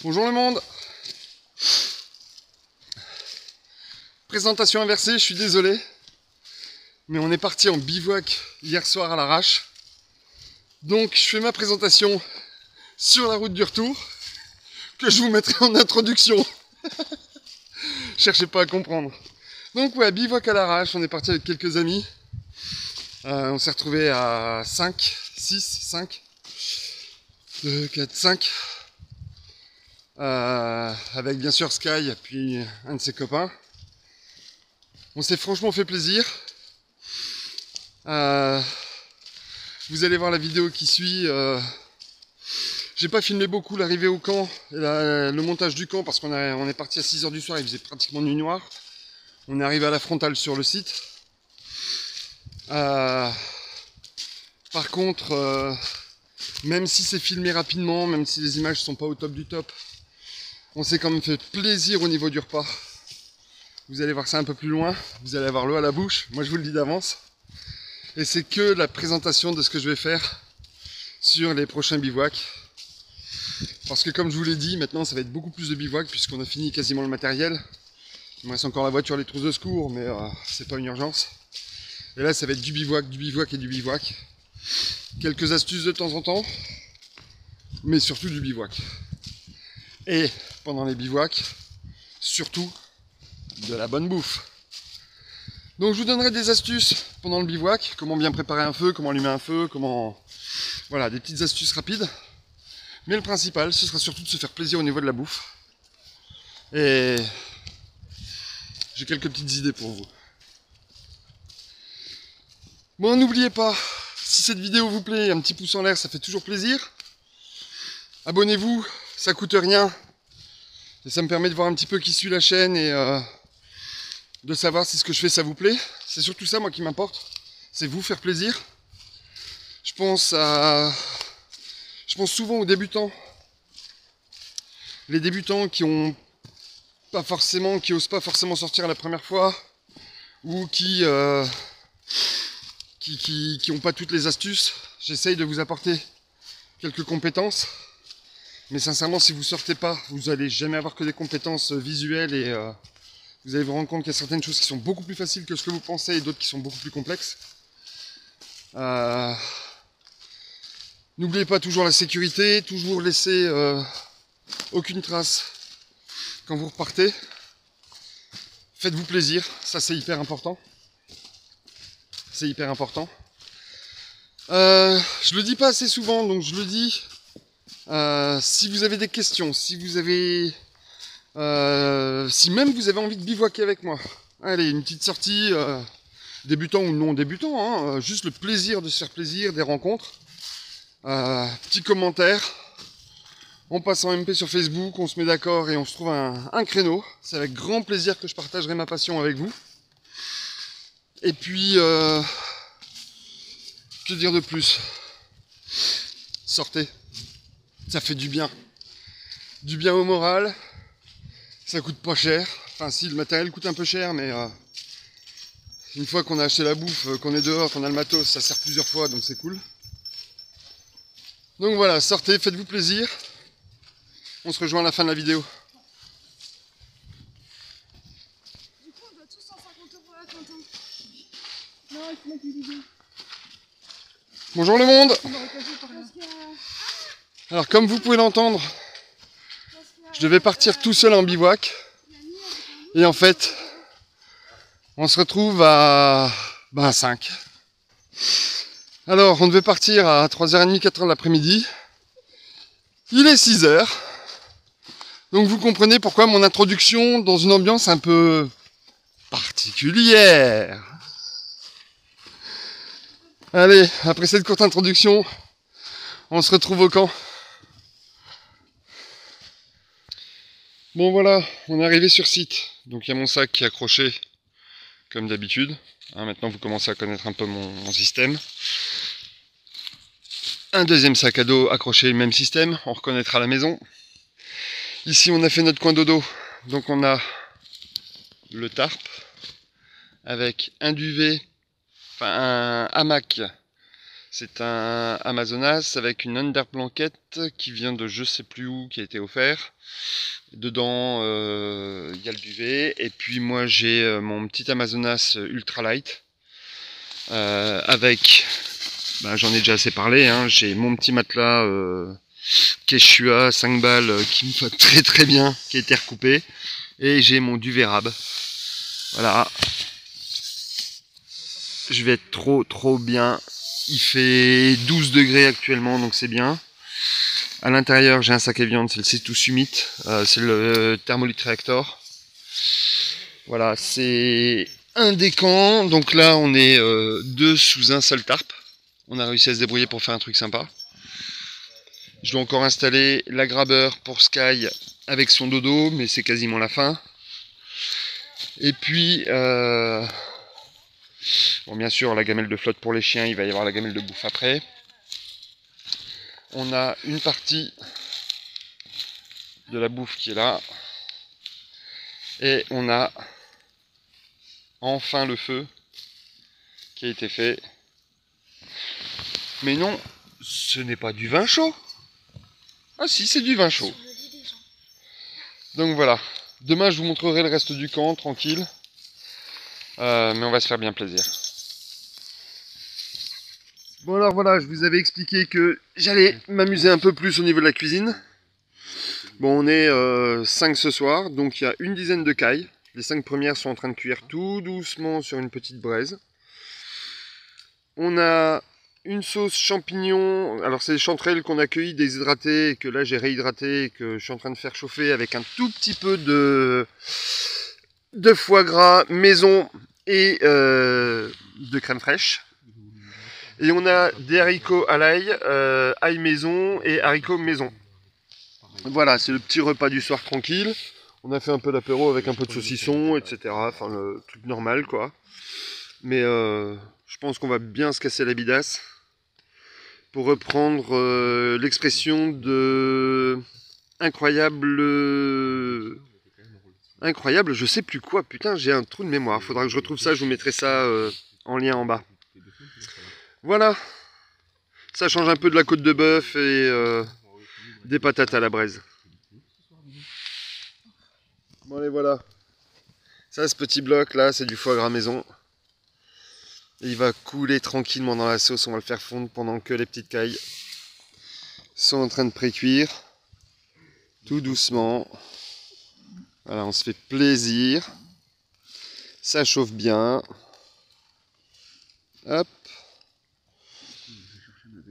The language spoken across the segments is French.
Bonjour le monde. Présentation inversée, je suis désolé. Mais on est parti en bivouac hier soir à l'arrache. Donc je fais ma présentation sur la route du retour, que je vous mettrai en introduction. Cherchez pas à comprendre. Donc ouais, bivouac à l'arrache, on est parti avec quelques amis. On s'est retrouvé à 5, 6, 5, 2, 4, 5. Avec bien sûr Sky, puis un de ses copains. On s'est franchement fait plaisir. Vous allez voir la vidéo qui suit. J'ai pas filmé beaucoup l'arrivée au camp et le montage du camp parce qu'on est parti à 6h du soir, il faisait pratiquement nuit noire. On est arrivé à la frontale sur le site. Par contre, même si c'est filmé rapidement, même si les images sont pas au top du top, on s'est quand même fait plaisir au niveau du repas. Vous allez voir ça un peu plus loin, vous allez avoir l'eau à la bouche, moi je vous le dis d'avance. Et c'est que la présentation de ce que je vais faire sur les prochains bivouacs. Parce que comme je vous l'ai dit, maintenant ça va être beaucoup plus de bivouacs puisqu'on a fini quasiment le matériel. Il me reste encore la voiture, les trousses de secours, mais c'est pas une urgence. Et là ça va être du bivouac et du bivouac. Quelques astuces de temps en temps, mais surtout du bivouac. Et pendant les bivouacs, surtout de la bonne bouffe. Donc je vous donnerai des astuces pendant le bivouac, comment bien préparer un feu, comment allumer un feu, comment... Voilà, des petites astuces rapides. Mais le principal, ce sera surtout de se faire plaisir au niveau de la bouffe. Et j'ai quelques petites idées pour vous. Bon, n'oubliez pas, si cette vidéo vous plaît, un petit pouce en l'air, ça fait toujours plaisir. Abonnez-vous, ça coûte rien. Et ça me permet de voir un petit peu qui suit la chaîne et de savoir si ce que je fais, ça vous plaît. C'est surtout ça, moi, qui m'importe. C'est vous faire plaisir. Je pense souvent aux débutants. Les débutants qui osent pas forcément sortir la première fois. Ou qui ont pas toutes les astuces. J'essaye de vous apporter quelques compétences. Mais sincèrement, si vous sortez pas, vous allez jamais avoir que des compétences visuelles et vous allez vous rendre compte qu'il y a certaines choses qui sont beaucoup plus faciles que ce que vous pensez et d'autres qui sont beaucoup plus complexes. N'oubliez pas toujours la sécurité, toujours laisser aucune trace quand vous repartez. Faites-vous plaisir, ça c'est hyper important. C'est hyper important. Je le dis pas assez souvent, donc je le dis. Si vous avez des questions, si même vous avez envie de bivouaquer avec moi, allez, une petite sortie, débutant ou non débutant, hein, juste le plaisir de se faire plaisir, des rencontres. Petit commentaire, on passe en MP sur Facebook, on se met d'accord et on se trouve un créneau. C'est avec grand plaisir que je partagerai ma passion avec vous. Et puis, que dire de plus? Sortez. Ça fait du bien. Du bien au moral. Ça coûte pas cher. Enfin si, le matériel coûte un peu cher, mais une fois qu'on a acheté la bouffe, qu'on est dehors, qu'on a le matos, ça sert plusieurs fois, donc c'est cool. Donc voilà, sortez, faites-vous plaisir. On se rejoint à la fin de la vidéo. Du coup, on doit tous 150 € à Quentin. Non, il faut mettre une vidéo. Bonjour le monde. On va repasser par là. Alors comme vous pouvez l'entendre, je devais partir tout seul en bivouac. Et en fait, on se retrouve à 5. Alors, on devait partir à 3h30, 4h de l'après-midi. Il est 6h. Donc vous comprenez pourquoi mon introduction dans une ambiance un peu particulière. Allez, après cette courte introduction, on se retrouve au camp. Bon voilà, on est arrivé sur site. Donc il y a mon sac qui est accroché comme d'habitude. Maintenant vous commencez à connaître un peu mon système. Un deuxième sac à dos accroché, même système, on reconnaîtra la maison. Ici on a fait notre coin dodo. Donc on a le tarp avec un duvet, enfin un hamac C'est un Amazonas avec une under blanket qui vient de je sais plus où, qui a été offert. Dedans, il y a le duvet. Et puis moi j'ai mon petit Amazonas ultralight avec, j'en ai déjà assez parlé, hein, j'ai mon petit matelas Quechua 5 balles qui me va très très bien, qui a été recoupé. Et j'ai mon duvet rab. Voilà. Je vais être trop bien. Il fait 12 degrés actuellement, donc c'est bien. À l'intérieur, j'ai un sac à viande, c'est le C2 Summit, c'est le Thermolite Reactor. Voilà, c'est un des camps. Donc là, on est deux sous un seul tarp. On a réussi à se débrouiller pour faire un truc sympa. Je dois encore installer la grabber pour Sky avec son dodo, mais c'est quasiment la fin. Et puis, bon, bien sûr, la gamelle de flotte pour les chiens, il va y avoir la gamelle de bouffe après. On a une partie de la bouffe qui est là. Et on a enfin le feu qui a été fait. Mais non, ce n'est pas du vin chaud. Ah si, c'est du vin chaud. Donc voilà. Demain, je vous montrerai le reste du camp, tranquille. Mais on va se faire bien plaisir. Bon alors voilà, je vous avais expliqué que j'allais m'amuser un peu plus au niveau de la cuisine. Bon, on est 5 ce soir, donc il y a une dizaine de cailles. Les 5 premières sont en train de cuire tout doucement sur une petite braise. On a une sauce champignon, alors c'est des chanterelles qu'on a cueillies, déshydratées, et que là j'ai réhydraté, et que je suis en train de faire chauffer avec un tout petit peu de foie gras maison et de crème fraîche. Et on a des haricots à l'ail, ail maison et haricots maison. Voilà, c'est le petit repas du soir tranquille. On a fait un peu d'apéro avec un peu de saucisson, etc. Enfin, le truc normal, quoi. Mais je pense qu'on va bien se casser la bidasse. Pour reprendre l'expression de... Incroyable, je sais plus quoi. Putain, j'ai un trou de mémoire. Faudra que je retrouve ça, je vous mettrai ça en lien en bas. Voilà. Ça change un peu de la côte de bœuf et des patates à la braise. Bon allez, voilà. Ça, ce petit bloc là, c'est du foie gras maison. Et il va couler tranquillement dans la sauce. On va le faire fondre pendant que les petites cailles sont en train de pré-cuire. Tout doucement. Voilà, on se fait plaisir. Ça chauffe bien. Hop.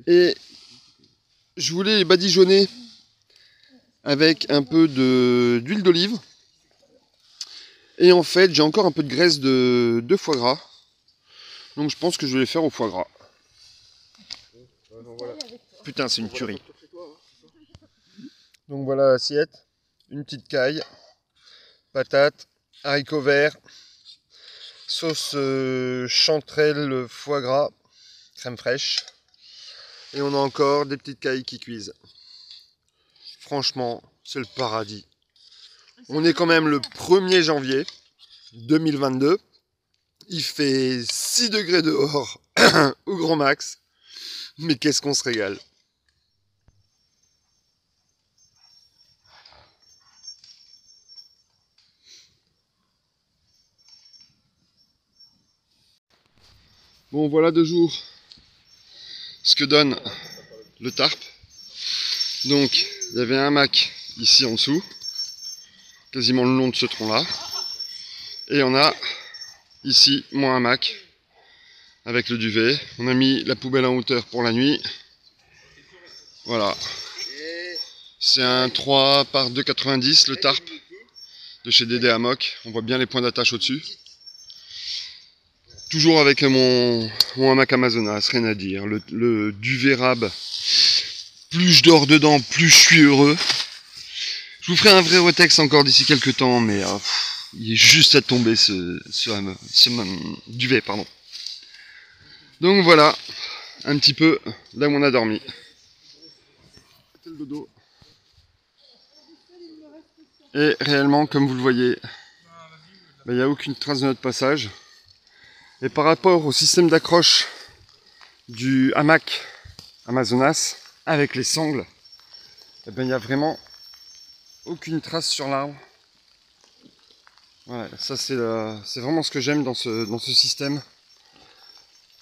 Et je voulais les badigeonner avec un peu d'huile d'olive. Et en fait, j'ai encore un peu de graisse de foie gras. Donc je pense que je vais les faire au foie gras. Putain, c'est une tuerie. Donc voilà l'assiette. Une petite caille. Patates, haricots verts. Sauce chanterelle foie gras. Crème fraîche. Et on a encore des petites cailles qui cuisent. Franchement, c'est le paradis. On est quand même le 1er janvier 2022. Il fait 6 degrés dehors au grand max. Mais qu'est-ce qu'on se régale. Bon, voilà 2 jours ce que donne le tarp. Donc, il y avait un hamac ici en dessous, quasiment le long de ce tronc-là. Et on a ici mon hamac avec le duvet. On a mis la poubelle en hauteur pour la nuit. Voilà. C'est un 3 par 2,90 le tarp de chez Dédé Hammock. On voit bien les points d'attache au-dessus. Toujours avec mon hamac Amazonas, rien à dire. Le duvet rab, plus je dors dedans, plus je suis heureux. Je vous ferai un vrai retex encore d'ici quelques temps, mais il est juste à tomber ce duvet, pardon. Donc voilà, un petit peu là où on a dormi. Et réellement, comme vous le voyez, il n'y a aucune trace de notre passage. Et par rapport au système d'accroche du hamac Amazonas avec les sangles, et ben il n'y a vraiment aucune trace sur l'arbre. Ouais, ça c'est vraiment ce que j'aime dans ce système,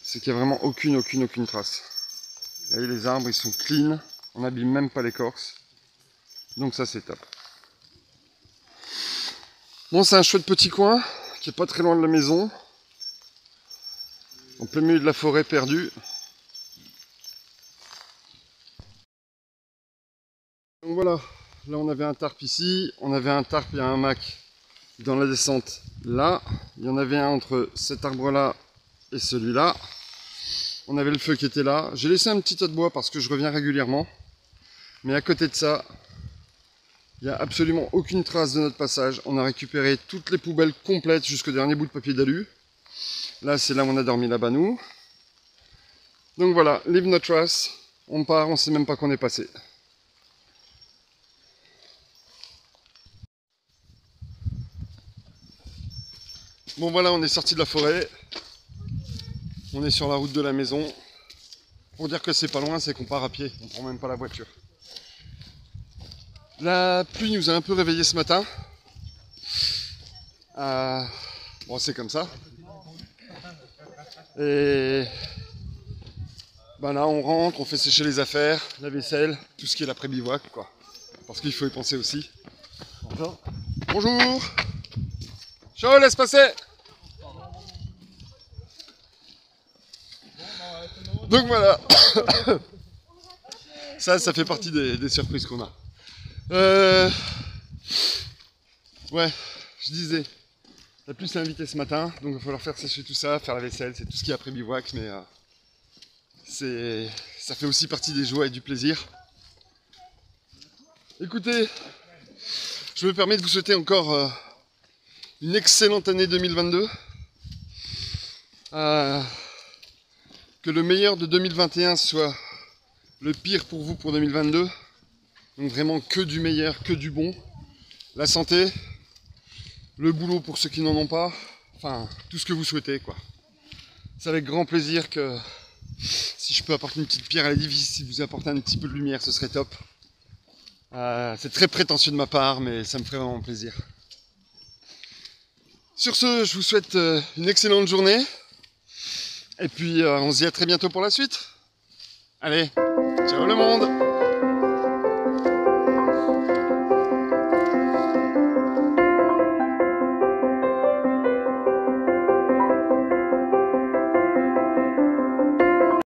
c'est qu'il n'y a vraiment aucune trace. Vous voyez, les arbres ils sont clean, on n'abîme même pas l'écorce, donc ça c'est top. Bon, c'est un chouette petit coin qui est pas très loin de la maison, en plein milieu de la forêt perdue. Donc voilà, là on avait un tarp ici, on avait un tarp et un hamac dans la descente là, il y en avait un entre cet arbre là et celui-là. On avait le feu qui était là, j'ai laissé un petit tas de bois parce que je reviens régulièrement, mais à côté de ça, il n'y a absolument aucune trace de notre passage. On a récupéré toutes les poubelles complètes jusqu'au dernier bout de papier d'alu. Là c'est là où on a dormi là-bas nous. Donc voilà, leave no trace, on part, on sait même pas qu'on est passé. Bon voilà, on est sorti de la forêt, on est sur la route de la maison. Pour dire que c'est pas loin, c'est qu'on part à pied, on prend même pas la voiture. La pluie nous a un peu réveillés ce matin. Bon, c'est comme ça. Et ben là, on rentre, on fait sécher les affaires, la vaisselle, tout ce qui est l'après-bivouac, quoi. Parce qu'il faut y penser aussi. Bonjour. Bonjour. Chaud, laisse passer. Donc voilà. Ça fait partie des surprises qu'on a. Ouais, je disais, la pluie s'est invitée ce matin, donc il va falloir faire sécher tout ça, faire la vaisselle, c'est tout ce qui est après bivouac, mais ça fait aussi partie des joies et du plaisir. Écoutez, je me permets de vous souhaiter encore une excellente année 2022. Que le meilleur de 2021 soit le pire pour vous pour 2022. Donc vraiment que du meilleur, que du bon. La santé, le boulot pour ceux qui n'en ont pas, enfin tout ce que vous souhaitez quoi. C'est avec grand plaisir que si je peux apporter une petite pierre à l'édifice, si vous apportez un petit peu de lumière, ce serait top. C'est très prétentieux de ma part, mais ça me ferait vraiment plaisir. Sur ce, je vous souhaite une excellente journée. Et puis on se dit à très bientôt pour la suite. Allez, ciao le monde!